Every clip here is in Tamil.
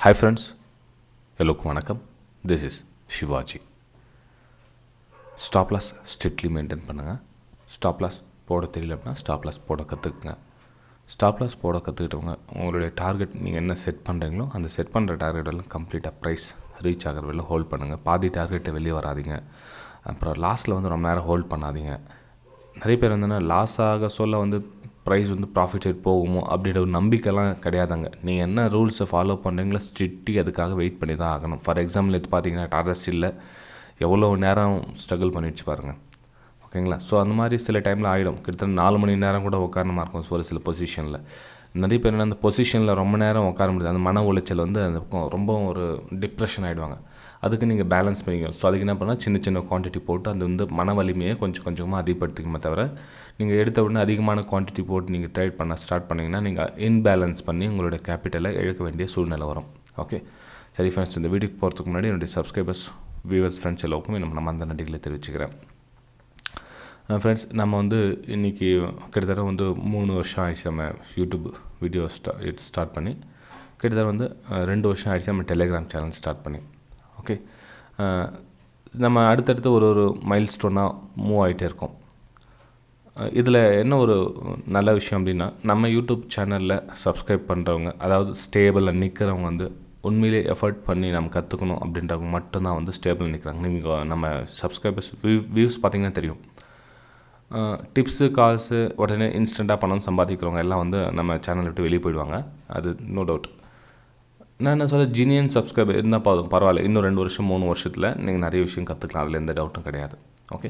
Hi friends, hello vanakkam. This is Shivaji. Stop loss strictly maintain பண்ணுங்க. Stop loss போட தெரியல அப்படின்னா ஸ்டாப் லாஸ் போட கற்றுக்குங்க. ஸ்டாப் லாஸ் போட கற்றுக்கிட்டவங்க உங்களுடைய டார்கெட் நீங்கள் என்ன செட் பண்ணுறீங்களோ அந்த செட் பண்ணுற டார்கெட் எல்லாம் கம்ப்ளீட்டாக ப்ரைஸ் ரீச் ஆகிற வெளில ஹோல்ட் பண்ணுங்கள். பாதி டார்கெட்டை வெளியே வராதிங்க. அப்புறம் லாஸ்ட்டில் வந்து ரொம்ப நேரம் ஹோல்ட் பண்ணாதீங்க. நிறைய பேர் வந்து லாஸ் ஆக சொல்ல வந்து ப்ரைஸ் வந்து ப்ராஃபிட் சைட் போகுமோ அப்படின்ற ஒரு நம்பிக்கைலாம் கிடையாதுங்க. நீங்கள் என்ன ரூல்ஸை ஃபாலோ பண்ணுறீங்களோ ஸ்ட்ரிக்டி அதுக்காக வெயிட் பண்ணி தான் ஆகணும். ஃபார் எக்ஸாம்பிள் எடுத்து பார்த்தீங்கன்னா டாடா ஸ்டீலில் எவ்வளோ நேரம் ஸ்ட்ரகிள் பண்ணிடுச்சு பாருங்கள். ஓகேங்களா? ஸோ அந்த மாதிரி சில டைமில் ஆகிடும். கிட்டத்தட்ட 4 மணி நேரம் கூட உட்காரமாக இருக்கும் ஒரு சில பொசிஷனில். நிறைய பேர் அந்த பொசிஷனில் ரொம்ப நேரம் உட்கார முடியாது. அந்த மன உளைச்சல் வந்து அந்த ரொம்ப ஒரு டிப்ரெஷன் ஆகிடுவாங்க. அதுக்கு நீங்கள் பேலன்ஸ் பண்ணிக்கணும். ஸோ அதுக்கு என்ன பண்ணால் சின்ன சின்ன குவான்டிட்டி போட்டு அது வந்து மன வலிமையை கொஞ்சம் கொஞ்சமாக அதிகப்படுத்திக்குமே தவிர நீங்கள் எடுத்த உடனே அதிகமான குவான்டிட்டி போட்டு நீங்கள் ட்ரேட் பண்ண ஸ்டார்ட் பண்ணிங்கன்னா நீங்கள் இன்பேலன்ஸ் பண்ணி உங்களோட கேபிட்டலை இழக்க வேண்டிய சூழ்நிலை வரும். ஓகே சரி ஃப்ரெண்ட்ஸ், இந்த வீடியோக்கு போகிறதுக்கு முன்னாடி என்னுடைய சப்ஸ்கிரைபர்ஸ் வியூவர்ஸ் ஃப்ரெண்ட்ஸ் எல்லாருக்குமே நம்ம அந்த நன்றிகளை தெரிவிச்சுக்கிறேன். ஃப்ரெண்ட்ஸ், நம்ம வந்து இன்றைக்கி கிட்டத்தட்ட வந்து 3 வருஷம் ஆயிடுச்சு நம்ம யூடியூப் வீடியோ ஸ்டார்ட் பண்ணி. கிட்டத்தட்ட வந்து 2 வருஷம் ஆயிடுச்சு நம்ம டெலிகிராம் சேனல் ஸ்டார்ட் பண்ணி. ஓகே, நம்ம அடுத்தடுத்து ஒரு மைல் ஸ்டோனாக மூவ் ஆகிட்டே இருக்கோம். இதில் என்ன ஒரு நல்ல விஷயம் அப்படின்னா, நம்ம யூடியூப் சேனலில் சப்ஸ்கிரைப் பண்ணுறவங்க, அதாவது ஸ்டேபிளில் நிற்கிறவங்க வந்து உண்மையிலே எஃபர்ட் பண்ணி நம்ம கற்றுக்கணும் அப்படின்றவங்க மட்டும்தான் வந்து ஸ்டேபிளில் நிற்கிறாங்க. நீங்கள் நம்ம சப்ஸ்கிரைபர்ஸ் வியூஸ் பார்த்திங்கன்னா தெரியும். டிப்ஸு கால்ஸு உடனே இன்ஸ்டண்ட்டாக பணம் சம்பாதிக்கிறவங்க எல்லாம் வந்து நம்ம சேனல் விட்டு வெளியே போயிடுவாங்க. அது நோ டவுட். நான் என்ன சொல்ல, ஜீனியன் சப்ஸ்கிரைபர் இருந்தால் பரவாயில்ல. இன்னும் 2 வருஷம் 3 வருஷத்தில் நீங்கள் நிறைய விஷயம் கற்றுக்கலாம். அதில் எந்த டவுட்டும் கிடையாது. ஓகே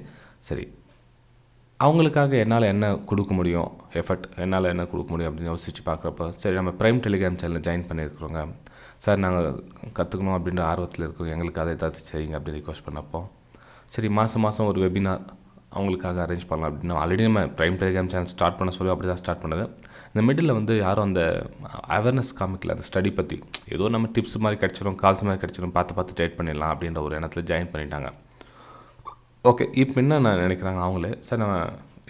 சரி, அவங்களுக்காக என்னால் என்ன கொடுக்க முடியும், எஃபர்ட் என்னால் என்ன கொடுக்க முடியும் அப்படின்னு யோசிச்சு பார்க்குறப்ப, சரி நம்ம ப்ரைம் டெலிகிராம் சேனலில் ஜாயின் பண்ணியிருக்கிறோங்க சார், நாங்கள் கற்றுக்கணும் அப்படின்ற ஆர்வத்தில் இருக்கிறோம், எங்களுக்கு அதை ஏதாவது செய்யுங்க அப்படின்னு ரிக்வஸ்ட் பண்ணப்போ, சரி மாதம் ஒரு வெபினார் அவங்களுக்காக அரேஞ்ச் பண்ணலாம் அப்படின்னு ஆல்ரெடி நம்ம ப்ரைம் டெலிகிராம் சேனல் ஸ்டார்ட் பண்ண சொல்லி அப்படி தான் ஸ்டார்ட் பண்ணது. இந்த மிடில் வந்து யாரும் அந்த அவேர்னஸ் காமிக்கல. அந்த ஸ்டடி பற்றி ஏதோ நம்ம டிப்ஸ் மாதிரி கிடச்சிரும், கால்ஸ் மாதிரி கிடச்சிரும், பார்த்து ட்ரேட் பண்ணிடலாம் அப்படின்ற ஒரு எண்ணத்தில் ஜாயின் பண்ணிட்டாங்க. ஓகே, இப்போ என்ன நான் நினைக்கிறாங்க அவங்களே, சார் நம்ம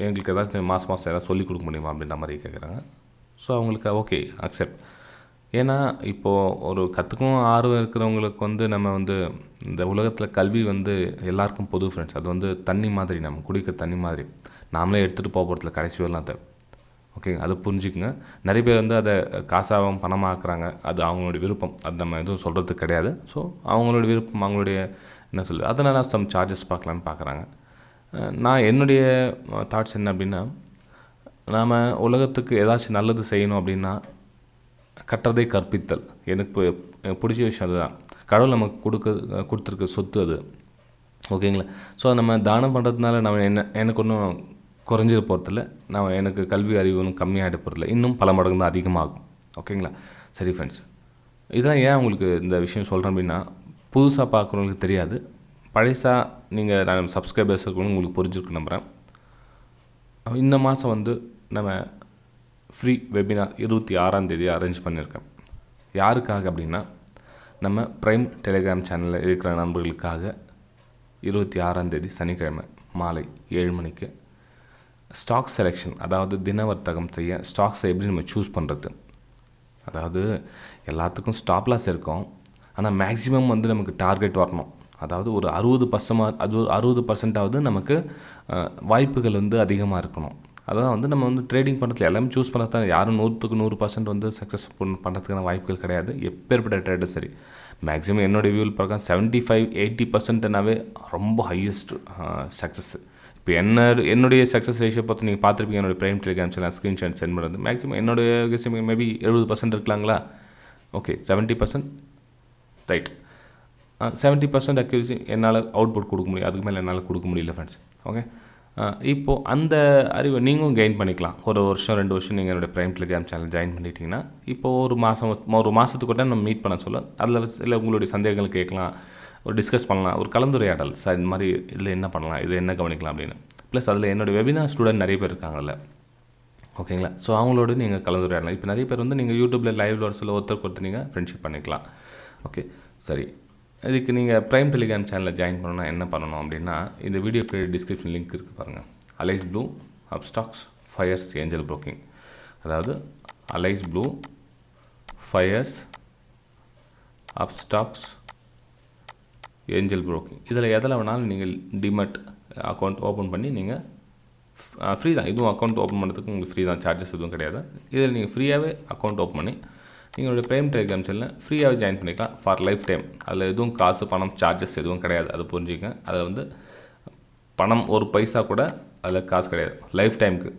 எங்களுக்கு ஏதாச்சும் மாதம் ஏதாவது சொல்லிக் கொடுக்க முடியுமா அப்படின்ற மாதிரி கேட்குறாங்க. ஸோ அவங்களுக்கு ஓகே அக்செப்ட். ஏன்னா இப்போது ஒரு கற்றுக்கும் ஆர்வம் இருக்கிறவங்களுக்கு வந்து நம்ம வந்து இந்த உலகத்தில் கல்வி வந்து எல்லாருக்கும் பொது ஃப்ரெண்ட்ஸ். அது வந்து தண்ணி மாதிரி, நம்ம குடிக்கிற தண்ணி மாதிரி, நாமளே எடுத்துகிட்டு போகிறதுல கடைசி வரலாம் அதை. ஓகே, அதை புரிஞ்சுக்குங்க. நிறைய பேர் வந்து அதை காசாகவும் பணமாக்குறாங்க. அது அவங்களுடைய விருப்பம், அது நம்ம எதுவும் சொல்கிறதுக்கு கிடையாது. ஸோ அவங்களோட விருப்பம், அவங்களுடைய என்ன சொல்லுது, அதனால் சம் சார்ஜஸ் பார்க்கலான்னு பார்க்குறாங்க. நான் என்னுடைய தாட்ஸ் என்ன அப்படின்னா, நாம் உலகத்துக்கு ஏதாச்சும் நல்லது செய்யணும் அப்படின்னா கற்றதை கற்பித்தல். எனக்கு பிடிச்ச விஷயம் அதுதான். கடவுள் நமக்கு கொடுத்துருக்க சொத்து அது. ஓகேங்களா? ஸோ நம்ம தானம் பண்ணுறதுனால நம்ம எனக்கு ஒன்றும் குறைஞ்சிட போகிறதில்ல, நான் எனக்கு கல்வி அறிவு ஒன்றும் கம்மியாகிட போகிறதில்ல, இன்னும் பல மடங்கு தான் அதிகமாகும். ஓகேங்களா? சரி ஃப்ரெண்ட்ஸ், இதெல்லாம் ஏன் உங்களுக்கு இந்த விஷயம் சொல்கிறேன் அப்படின்னா, புதுசாக பார்க்குறவங்களுக்கு தெரியாது, பழசாக நீங்கள் நான் சப்ஸ்கிரைபர்ஸ் இருக்கணும் உங்களுக்கு புரிஞ்சிருக்கு நம்புகிறேன். இந்த மாதம் வந்து நம்ம ஃப்ரீ வெபினார் 26ஆம் தேதி அரேஞ்ச் பண்ணியிருக்கேன். யாருக்காக அப்படின்னா, நம்ம ப்ரைம் டெலிகிராம் சேனலில் இருக்கிற நண்பர்களுக்காக 26ஆம் தேதி சனிக்கிழமை மாலை 7 மணிக்கு ஸ்டாக் செலெக்ஷன், அதாவது தின வர்த்தகம் செய்ய ஸ்டாக்ஸை எப்படி நம்ம சூஸ் பண்ணுறது. அதாவது எல்லாத்துக்கும் ஸ்டாப் லாஸ் இருக்கும், ஆனால் மேக்ஸிமம் வந்து நமக்கு டார்கெட் வரணும். அதாவது ஒரு 60% நமக்கு வாய்ப்புகள் வந்து அதிகமாக இருக்கணும். அதான் வந்து நம்ம வந்து ட்ரேடிங் பண்ணுறதுல எல்லாமே சூஸ் பண்ண தான். யாரும் 100% வந்து சக்ஸஸ் பண்ணுறதுக்கான வாய்ப்புகள் கிடையாது, எப்பேற்பட்ட ட்ரேடர் சரி. மேக்ஸிமம் என்னுடைய வியூவில் பார்க்க 75-80%னாவே ரொம்ப ஹையஸ்ட் சக்ஸஸ். இப்போ என்னுடைய சக்ஸஸ் ரேஷியோ பார்த்து நீங்கள் பார்த்துருப்பீங்க. என்னுடைய prime Telegram channel screenshot send பண்ணுறது மேக்ஸிமம் என்னுடைய கெஸ் மேபி 70% இருக்கலாங்களா. Okay 70% right. 70% அக்யூரசி என்னால் அவுட்புட் கொடுக்க முடியும், அதுக்கு மேலே என்னால் கொடுக்க முடியல ஃப்ரெண்ட்ஸ். ஓகே, இப்போது அந்த அறிவை நீங்களும் கெயின் பண்ணிக்கலாம். ஒரு வருஷம் 2 வருஷம் நீங்கள் என்னுடைய ப்ரைம் டெலிகிராம் சேனல் ஜாயின் பண்ணிட்டீங்கன்னா, இப்போது ஒரு மாதத்துக்கு கூட நம்ம மீட் பண்ண சொல்ல, அதில் இல்லை உங்களுடைய சந்தேகங்கள் கேட்கலாம், ஒரு டிஸ்கஸ் பண்ணலாம், ஒரு கலந்துரையாடல். சார் இந்த மாதிரி இதில் என்ன பண்ணலாம், இதில் என்ன கவனிக்கலாம் அப்படின்னு. ப்ளஸ் அதில் என்னுடைய வெபினார் ஸ்டூடெண்ட் நிறைய பேர் இருக்காங்கல்ல, ஓகேங்களா? ஸோ அவங்களோட நீங்கள் கலந்துரையாடலாம். இப்போ நிறைய பேர் வந்து நீங்கள் யூடியூப்பில் லைவில் வர சொல்ல ஒருத்தருக்கு நீங்கள் ஃப்ரெண்ட்ஷிப் பண்ணிக்கலாம். ஓகே சரி, இதுக்கு நீங்கள் ப்ரைம் டெலிகிராம் சேனலில் ஜாயின் பண்ணணும்னா என்ன பண்ணணும் அப்படின்னா, இந்த வீடியோக்கு டிஸ்கிரிப்ஷன் லிங்க் இருக்குது பாருங்கள். Alice Blue, Upstox, Fyers, Angel Broking. அதாவது Alice Blue, Fyers, Upstox, Angel Broking. இதில் எதில் வேணாலும் நீங்கள் டிமெட் அக்கௌண்ட் ஓப்பன் பண்ணி நீங்கள் ஃப்ரீ தான். இதுவும் அக்கௌண்ட் ஓப்பன் பண்ணுறதுக்கு உங்களுக்கு ஃப்ரீ தான், சார்ஜஸ் எதுவும் கிடையாது. இதில் நீங்கள் ஃப்ரீயாகவே அக்கௌண்ட் ஓப்பன் பண்ணி நீங்களுடைய ப்ரைம் டெலிகிராம் சேனலில் ஃப்ரீயாகவே ஜாயின் பண்ணிக்கலாம் ஃபார் லைஃப் டைம். அதில் எதுவும் காசு பணம் சார்ஜஸ் எதுவும் கிடையாது, அது புரிஞ்சுக்க. அதில் வந்து பணம் ஒரு பைசா கூட அதில் காசு கிடையாது, லைஃப் டைமுக்கு.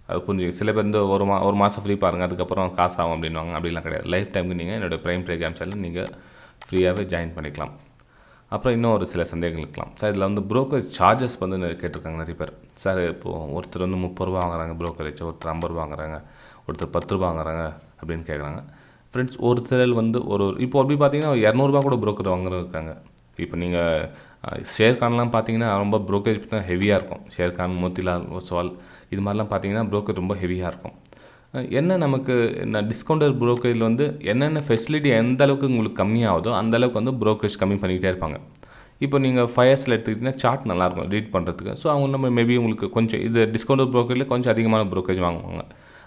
அது புரிஞ்சுக்க. சில பேர் வந்து ஒரு மாதம் ஃப்ரீ பாருங்கள், அதுக்கப்புறம் காசு ஆகும் அப்படின்வாங்க. அப்படிலாம் கிடையாது. லைஃப் டைமுக்கு நீங்கள் என்னோடய ப்ரைம் டெலிகிராம் சேனலில் நீங்கள் ஃப்ரீயாகவே ஜாயின் பண்ணிக்கலாம். அப்புறம் இன்னும் ஒரு சில சந்தேகங்கள் இருக்கலாம். சார் இதில் வந்து புரோக்கர் சார்ஜஸ் வந்து கேட்டிருக்காங்க நிறைய பேர். சார் இப்போது ஒருத்தர் வந்து 30 ரூபா வாங்குறாங்க புரோக்கரேஜ், ஒருத்தர் 50 ரூபா வாங்குறாங்க, ஒருத்தர் 10 ரூபா வாங்குறாங்க அப்படின்னு கேட்குறாங்க. ஃப்ரெண்ட்ஸ், ஒருத்தர் வந்து இப்போ அப்படி பார்த்தீங்கன்னா 200 கூட புரோக்கர் வாங்குறது இருக்காங்க. இப்போ நீங்கள் ஷேர் கான்லாம் பார்த்தீங்கன்னா ரொம்ப புரோக்கரேஜ் தான் ஹெவியாக இருக்கும். ஷேர் கான், மோத்திலால் ஒஸ்வால் இது மாதிரிலாம் பார்த்தீங்கன்னா புரோக்கர் ரொம்ப ஹெவியாக இருக்கும். என்ன நமக்கு டிஸ்கவுண்டர் புரோக்கரில் வந்து என்னென்ன ஃபெசிலிட்டி எந்த அளவுக்கு உங்களுக்கு கம்மியாகுதோ அந்தளவுக்கு வந்து புரோக்கரேஜ் கம்மி பண்ணிக்கிட்டே இருப்பாங்க. இப்போ நீங்கள் 5 இயர்ஸில் எடுத்துக்கிட்டிங்கன்னா சார்ட் நல்லாயிருக்கும் ரீட் பண்ணுறதுக்கு. ஸோ அவங்க நம்ம மேபி உங்களுக்கு கொஞ்சம் இது டிஸ்கவுண்டர் புரோக்கரில் கொஞ்சம் அதிகமான புரோக்கரேஜ் வாங்குவாங்க.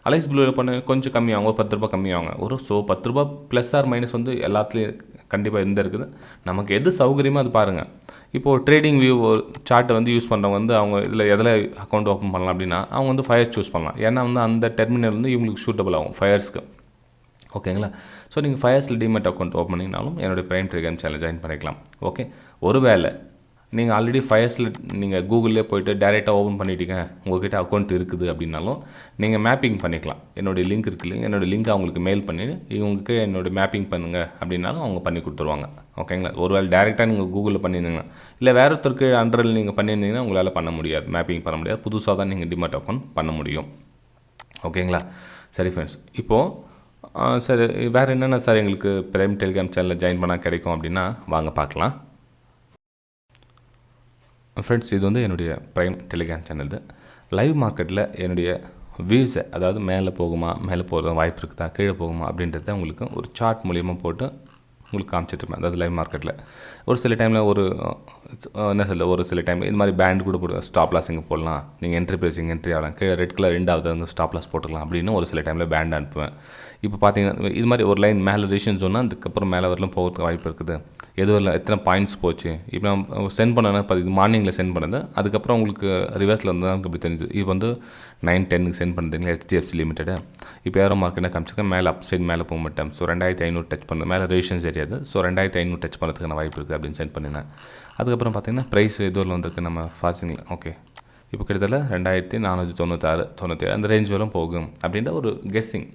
அலைஸ் ப்ளூவில் பண்ண கொஞ்சம் கம்மியாகும், 10 ரூபா கம்மியாகும். ஸோ 10 ரூபா ப்ளஸ் ஆர் மைனஸ் வந்து எல்லாத்துலேயும் கண்டிப்பாக இருக்குது. நமக்கு எது சௌகரியமோ அது பாருங்கள். இப்போது ட்ரேடிங் வியூ சார்ட்டை வந்து யூஸ் பண்ணுறவங்க வந்து அவங்க இதில் எதில் அக்கௌண்ட் ஓப்பன் பண்ணலாம் அப்படின்னா அவங்க வந்து 5 இயர்ஸ் சூஸ் பண்ணலாம். ஏன்னா வந்து அந்த டெர்மினல் வந்து இவங்களுக்கு சூட்டபிள் ஆகும் 5 இயர்ஸ்க்கு. ஓகேங்களா? ஸோ நீங்கள் 5 இயர்ஸில் டிமெட் அக்கௌண்ட் ஓப்பன் பண்ணிங்கனாலும் என்னுடைய ப்ரைம் டெலிகிராம் சேனல் ஜாயின் பண்ணிக்கலாம். ஓகே, ஒருவேளை நீங்கள் ஆல்ரெடி 5 இயர்ஸில் நீங்கள் கூகுளிலே போய்ட்டு டேரெக்டாக ஓப்பன் பண்ணிட்டீங்க, உங்கள்கிட்ட அக்கௌண்ட் இருக்குது அப்படின்னாலும் நீங்கள் மேப்பிங் பண்ணிக்கலாம். என்னுடைய லிங்க் இருக்குது இல்லைங்க, என்னோடய லிங்க் அவங்களுக்கு மெயில் பண்ணி இவங்களுக்கு என்னோடய மேப்பிங் பண்ணுங்கள் அப்படின்னாலும் அவங்க பண்ணி கொடுத்துருவாங்க. ஓகேங்களா? ஒருவேளை டேரெக்டாக நீங்கள் கூகுளில் பண்ணியிருந்தீங்கன்னா, இல்லை வேறு ஒருத்தருக்கு அண்டரில் நீங்கள் பண்ணியிருந்தீங்கன்னா உங்களால் பண்ண முடியாது, மேப்பிங் பண்ண முடியாது. புதுசாக தான் நீங்கள் டிமெட் அக்கௌண்ட் பண்ண முடியும். ஓகேங்களா? சரி ஃப்ரெண்ட்ஸ், இப்போது சரி வேறு என்னென்ன சார் எங்களுக்கு ப்ரைம் டெலிகிராம் சேனலில் ஜாயின் பண்ணால் கிடைக்கும் அப்படின்னா வாங்க பார்க்கலாம். ஃப்ரெண்ட்ஸ், இது வந்து என்னுடைய ப்ரைம் டெலிகிராம் சேனல். லைவ் மார்க்கெட்டில் என்னுடைய வியூஸை, அதாவது மேலே போகுமா, மேலே போகிற வாய்ப்பு இருக்குதா, கீழே போகுமா அப்படின்றத உங்களுக்கு ஒரு சார்ட் மூலிமா போட்டு உங்களுக்கு காமிச்சிட்ருப்பேன். அதாவது லைவ் மார்க்கெட்டில் ஒரு சில டைமில் ஒரு சில டைமில் இது மாதிரி பேண்ட் கூட போடுவேன். ஸ்டாப் லாஸ் இங்கே போடலாம், நீங்கள் என்ட்ரி பேசிங் என்ட்ரி ஆகலாம், கீழே ரெட் கலர் 2வது வந்து ஸ்டாப் லாஸ் போட்டுக்கலாம் அப்படின்னு ஒரு சில டைமில் பேண்ட் அனுப்புவேன். இப்போ பார்த்தீங்கன்னா இது மாதிரி ஒரு லைன் மேலே ரிஷன் சொன்னால் அதுக்கப்புறம் மேலே வரலாம் போகிறதுக்கு வாய்ப்பு இருக்குது. எதுவும் எத்தனை பாயிண்ட்ஸ் போச்சு, இப்போ நான் சென்ட் பண்ணேன்னா இது மார்னிங்கில் சென்ட் பண்ணது, அதுக்கப்புறம் உங்களுக்கு ரிவர்ஸில் வந்து தான் இப்படி தெரிஞ்சுது. இப்போ வந்து 9:10 சென்ட் பண்ணுறதுங்களா HDFC லிமிட்டடு. இப்போ ஏரோ மார்க்கெட்டாக காமிச்சிக்க மேலே அப் சைட் மேலே போக மாட்டேன். ஸோ 2500 டச் பண்ணது மேலே ரேஷன்ஸ் தெரியாது. ஸோ 2500 டச் பண்ணுறதுக்கான வாய்ப்பு இருக்குது அப்படின்னு சென்ட் பண்ணினேன். அதுக்கப்புறம் பார்த்தீங்கன்னா ப்ரைஸ் எதுவும் வந்திருக்கு நம்ம ஃபாஸ்டிங்கில். ஓகே, இப்போ கிட்டத்தட்ட 2496, 97 அந்த ரேஞ்ச் வரும் போகும் அப்படின்ற ஒரு கெஸ்ஸிங்.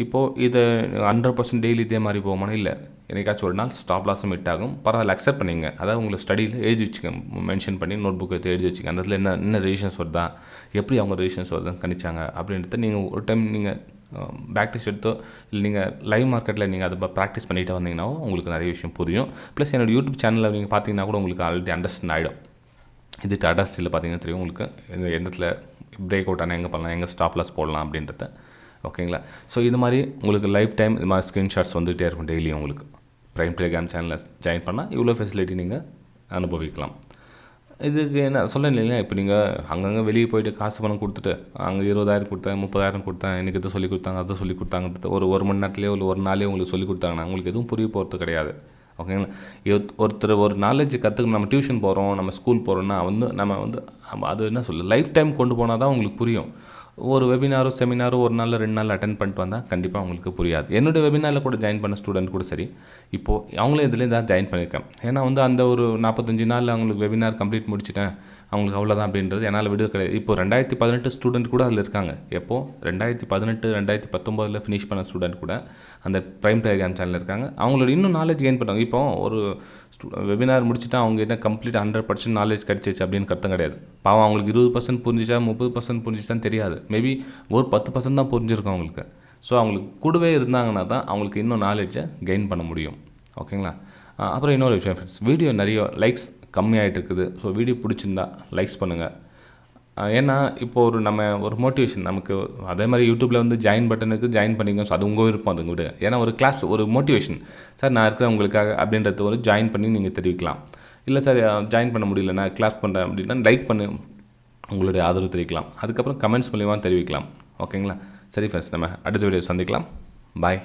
இப்போது இது 100% டெய்லி இதே மாதிரி போகுமானு இல்லை, என்னைக்காச்சும் ஒரு நாள் ஸ்டாப் லாஸும் ஹிட் ஆகும். பரவாயில்ல, அக்செப்ட் பண்ணிங்க. அதாவது உங்களை ஸ்டடியில் எழுதி வச்சுக்க, மென்ஷன் பண்ணி நோட் புக் எடுத்து எழுதி வச்சுக்க. அந்த இடத்துல என்ன ரேஷன்ஸ் வருதா, எப்படி அவங்க ரேஷன்ஸ் வருதுன்னு கணிச்சாங்க அப்படின்றத நீங்கள் ஒரு டைம் நீங்கள் ப்ராக்டிஸ் எடுத்தோ இல்லை நீங்கள் லைவ் மார்க்கெட்டில் நீங்கள் அதை ப்ராக்டிஸ் பண்ணிகிட்டே வந்தீங்கன்னா உங்களுக்கு நிறைய விஷயம் புரியும். ப்ளஸ் என்னோடய யூடியூப் சேனலில் நீங்கள் பார்த்தீங்கன்னா கூட உங்களுக்கு ஆல்ரெடி அண்டர்ஸ்டாண்ட் ஆகிடும். இது டாடா ஸ்டீலில் பார்த்தீங்கன்னா தெரியும் உங்களுக்கு எந்த இடத்துல பிரேக் அவுட் ஆனால் எங்கே பண்ணலாம், எங்கே ஸ்டாப் லாஸ் போடலாம் அப்படின்றத. ஓகேங்களா? ஸோ இது மாதிரி உங்களுக்கு லைஃப் டைம் இது மாதிரி ஸ்க்ரீன்ஷாட்ஸ் வந்துகிட்டே இருக்கும் டெய்லியும். உங்களுக்கு ப்ரைம் டெலிகிராம் சேனலில் ஜாயின் பண்ணால் இவ்வளோ ஃபெசிலிட்டி நீங்கள் அனுபவிக்கலாம். இதுக்கு என்ன சொல்ல இல்லைங்களா, இப்போ நீங்கள் அங்கங்கே வெளியே போய்ட்டு காசு பணம் கொடுத்துட்டு அங்கே 20,000 கொடுத்தேன், 30,000 கொடுத்தேன், எனக்கு இதை சொல்லி கொடுத்தாங்க, அதை சொல்லி கொடுத்தாங்க, ஒரு மணி நேரத்துலேயோ இல்லை ஒரு நாளே உங்களுக்கு சொல்லி கொடுத்தாங்கன்னா உங்களுக்கு எதுவும் புரிய போகிறது கிடையாது. ஓகேங்களா? ஒருத்தர் ஒரு நாலேஜ் கற்றுக்கணும். நம்ம டியூஷன் போகிறோம், நம்ம ஸ்கூல் போகிறோன்னா அது என்ன சொல்ல லைஃப் டைம் கொண்டு போனால் தான் உங்களுக்கு புரியும். ஒரு வெபினாரோ செமினாரோ ஒரு நாளில் 2 நாள் அட்டென்ட் பண்ணிட்டு வந்தால் கண்டிப்பாக அவங்களுக்கு புரியாது. என்னுடைய வெபினாரில் கூட ஜாயின் பண்ண ஸ்டூடெண்ட் கூட சரி, இப்போது அவங்களே இதிலே தான் ஜாயின் பண்ணியிருக்கேன். ஏன்னா வந்து அந்த ஒரு 45 நாளில் அவங்களுக்கு வெபினார் கம்ப்ளீட் முடிச்சிட்டேன், அவங்களுக்கு அவ்வளோதான் அப்படின்றது என்னால் விட கிடையாது. இப்போ 2018 ஸ்டூடெண்ட் கூட அதில் இருக்காங்க. எப்போது 2018, 2019 ஃபினிஷ் பண்ண ஸ்டூடெண்ட் கூட அந்த ப்ரைம் டெலிகிராம் சேனலில் இருக்காங்க. அவங்களோட இன்னும் நாலேஜ் கெயின் பண்ணுறாங்க. இப்போ ஒரு வெபினார் முடிச்சுட்டா அவங்க என்ன கம்ப்ளீட் 100% நாலேஜ் கிடச்சிச்சு அப்படின்னு கருத்தம் கிடையாது. பாவம் அவங்களுக்கு 20% புரிஞ்சிச்சா 30% புரிஞ்சிச்சான்னு தெரியாது. மேபி ஒரு 10% தான் புரிஞ்சிருக்கும் அவங்களுக்கு. ஸோ அவங்களுக்கு கூடவே இருந்தாங்கன்னா தான் அவங்களுக்கு இன்னும் நாலேஜை கெயின் பண்ண முடியும். ஓகேங்களா? அப்புறம் இன்னொரு விஷயம் ஃப்ரெண்ட்ஸ், வீடியோ நிறைய லைக்ஸ் கம்மியாகிட்டு இருக்குது. ஸோ வீடியோ பிடிச்சிருந்தா லைக்ஸ் பண்ணுங்கள். ஏன்னா இப்போது நம்ம ஒரு மோட்டிவேஷன் நமக்கு அதே மாதிரி யூடியூப்பில் வந்து ஜாயின் பட்டனுக்கு ஜாயின் பண்ணிங்க. ஸோ அது உங்கள் விருப்பம், அது விட. ஏன்னா ஒரு கிளாஸ் ஒரு மோட்டிவேஷன், சார் நான் இருக்கிறேன் உங்களுக்காக அப்படின்றது ஒரு ஜாயின் பண்ணி நீங்கள் தெரிவிக்கலாம். இல்லை சார் ஜாயின் பண்ண முடியல, நான் கிளாஸ் பண்ணுறேன் அப்படின்னா லைக் பண்ணி உங்களுடைய ஆதரவு தெரிவிக்கலாம். அதுக்கப்புறம் கமெண்ட்ஸ் மூலியமாக தெரிவிக்கலாம். ஓகேங்களா? சரி ஃப்ரெண்ட்ஸ், நம்ம அடுத்த வீடியோ சந்திக்கலாம். பாய்.